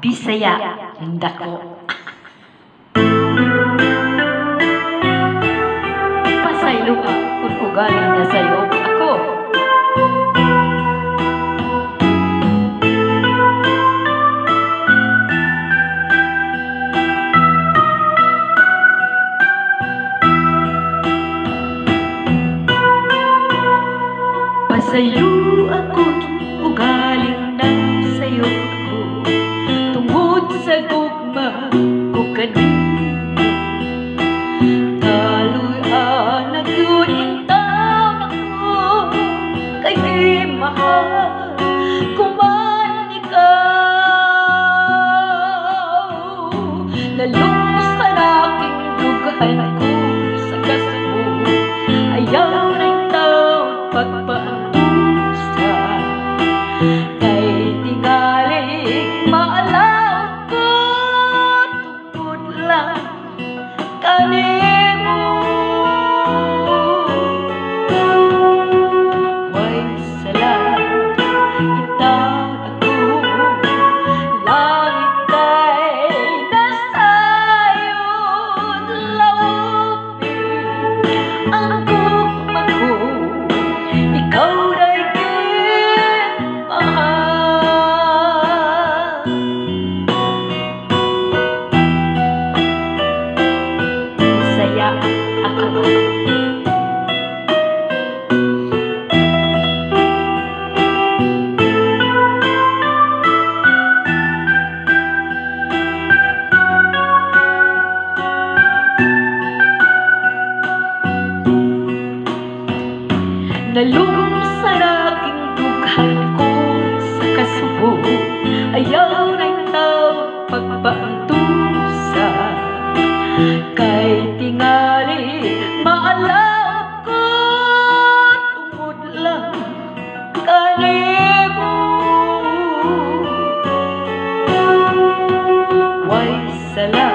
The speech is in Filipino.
Bisaya, dako. Pasaylo ka kung ugali na sa'yo ako. Pasayo ako ugaling na sa'yo ako. Tungod sa gugma ko kanino, taloy-an nagyunintaw ako. Kay di mahal kuman ikaw. Nalungos sa aking dugahan ko sa kasubo. Ayaw na itaw pagpaantusa. Kay tingaling maalaw ko tungkod lang kanimo. Way salamat itaw ako, langit kay nasayon. Laupin ang gugma ko, ikaw na'y mahal. Bisaya ako. Nalungos sa aking dughan ko sa kasubo. Ayaw na itaw pagpaantusa. Kay tingali maalaw ko tungod lang kanimo. Way salamat